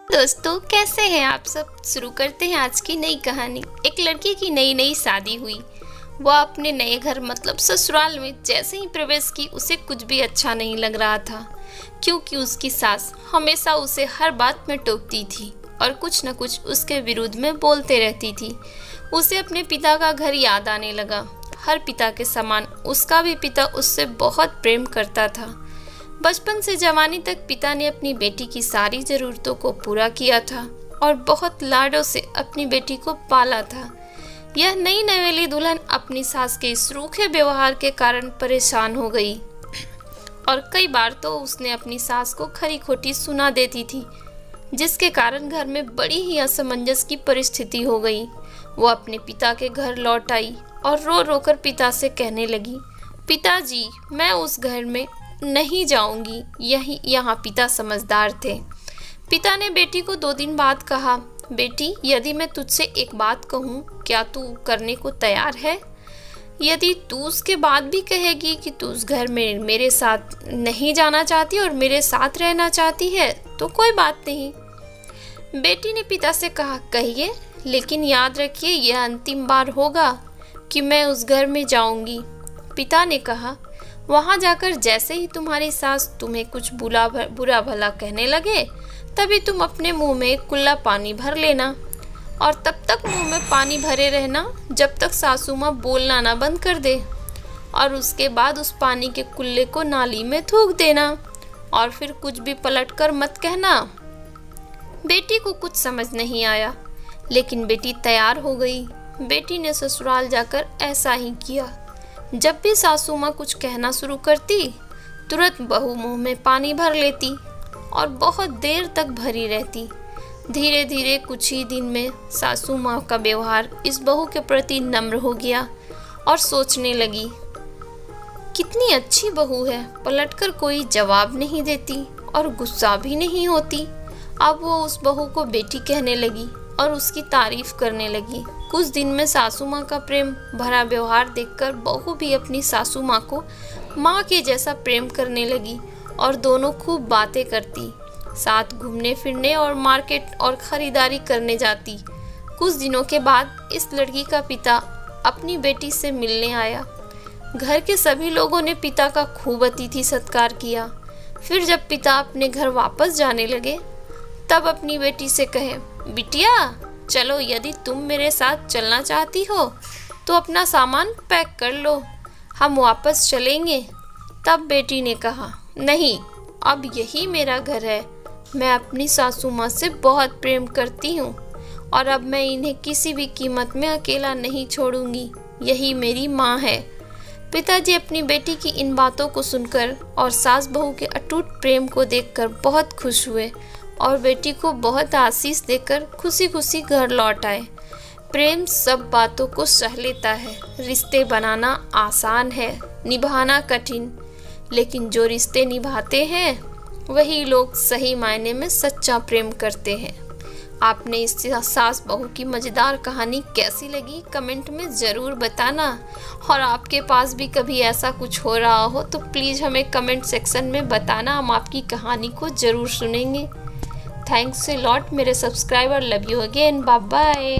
दोस्तों, कैसे हैं आप सब। शुरू करते हैं आज की नई कहानी। एक लड़की की नई नई शादी हुई। वह अपने नए घर मतलब ससुराल में जैसे ही प्रवेश की उसे कुछ भी अच्छा नहीं लग रहा था, क्योंकि उसकी सास हमेशा उसे हर बात में टोकती थी और कुछ न कुछ उसके विरुद्ध में बोलते रहती थी। उसे अपने पिता का घर याद आने लगा। हर पिता के समान उसका भी पिता उससे बहुत प्रेम करता था। बचपन से जवानी तक पिता ने अपनी बेटी की सारी ज़रूरतों को पूरा किया था और बहुत लाडों से अपनी बेटी को पाला था। यह नई नवेली दुल्हन अपनी सास के इस रूखे व्यवहार के कारण परेशान हो गई और कई बार तो उसने अपनी सास को खरी खोटी सुना देती थी, जिसके कारण घर में बड़ी ही असमंजस की परिस्थिति हो गई। वो अपने पिता के घर लौट आई और रो रो कर पिता से कहने लगी, पिताजी, मैं उस घर में नहीं जाऊंगी। यहाँ पिता समझदार थे। पिता ने बेटी को 2 दिन बाद कहा, बेटी, यदि मैं तुझसे एक बात कहूँ, क्या तू करने को तैयार है? यदि तू उसके बाद भी कहेगी कि तू उस घर में मेरे साथ नहीं जाना चाहती और मेरे साथ रहना चाहती है तो कोई बात नहीं। बेटी ने पिता से कहा, कहिए, लेकिन याद रखिए यह अंतिम बार होगा कि मैं उस घर में जाऊंगी। पिता ने कहा, वहाँ जाकर जैसे ही तुम्हारी सास तुम्हें कुछ बुरा भला कहने लगे, तभी तुम अपने मुंह में कुल्ला पानी भर लेना और तब तक मुंह में पानी भरे रहना जब तक सासू माँ बोलना ना बंद कर दे, और उसके बाद उस पानी के कुल्ले को नाली में थूक देना और फिर कुछ भी पलट कर मत कहना। बेटी को कुछ समझ नहीं आया, लेकिन बेटी तैयार हो गई। बेटी ने ससुराल जाकर ऐसा ही किया। जब भी सासू माँ कुछ कहना शुरू करती, तुरंत बहू मुंह में पानी भर लेती और बहुत देर तक भरी रहती। धीरे धीरे कुछ ही दिन में सासू माँ का व्यवहार इस बहू के प्रति नम्र हो गया और सोचने लगी, कितनी अच्छी बहू है, पलटकर कोई जवाब नहीं देती और गुस्सा भी नहीं होती। अब वो उस बहू को बेटी कहने लगी और उसकी तारीफ करने लगी। कुछ दिन में सासू माँ का प्रेम भरा व्यवहार देखकर बहू भी अपनी सासू माँ को माँ के जैसा प्रेम करने लगी और दोनों खूब बातें करती, साथ घूमने फिरने और मार्केट और खरीदारी करने जाती। कुछ दिनों के बाद इस लड़की का पिता अपनी बेटी से मिलने आया। घर के सभी लोगों ने पिता का खूब अतिथि सत्कार किया। फिर जब पिता अपने घर वापस जाने लगे, तब अपनी बेटी से कहे, बिटिया, चलो, यदि तुम मेरे साथ चलना चाहती हो तो अपना सामान पैक कर लो, हम वापस चलेंगे। तब बेटी ने कहा, नहीं, अब यही मेरा घर है। मैं अपनी सासू माँ से बहुत प्रेम करती हूँ और अब मैं इन्हें किसी भी कीमत में अकेला नहीं छोड़ूंगी। यही मेरी माँ है। पिताजी अपनी बेटी की इन बातों को सुनकर और सास बहू के अटूट प्रेम को देखकर बहुत खुश हुए और बेटी को बहुत आशीष देकर खुशी खुशी घर लौट आए। प्रेम सब बातों को सह लेता है। रिश्ते बनाना आसान है, निभाना कठिन, लेकिन जो रिश्ते निभाते हैं वही लोग सही मायने में सच्चा प्रेम करते हैं। आपने इस सास बहू की मज़ेदार कहानी कैसी लगी कमेंट में ज़रूर बताना, और आपके पास भी कभी ऐसा कुछ हो रहा हो तो प्लीज़ हमें कमेंट सेक्शन में बताना, हम आपकी कहानी को ज़रूर सुनेंगे। थैंक्स ए लॉट मेरे subscriber, love you again, bye bye.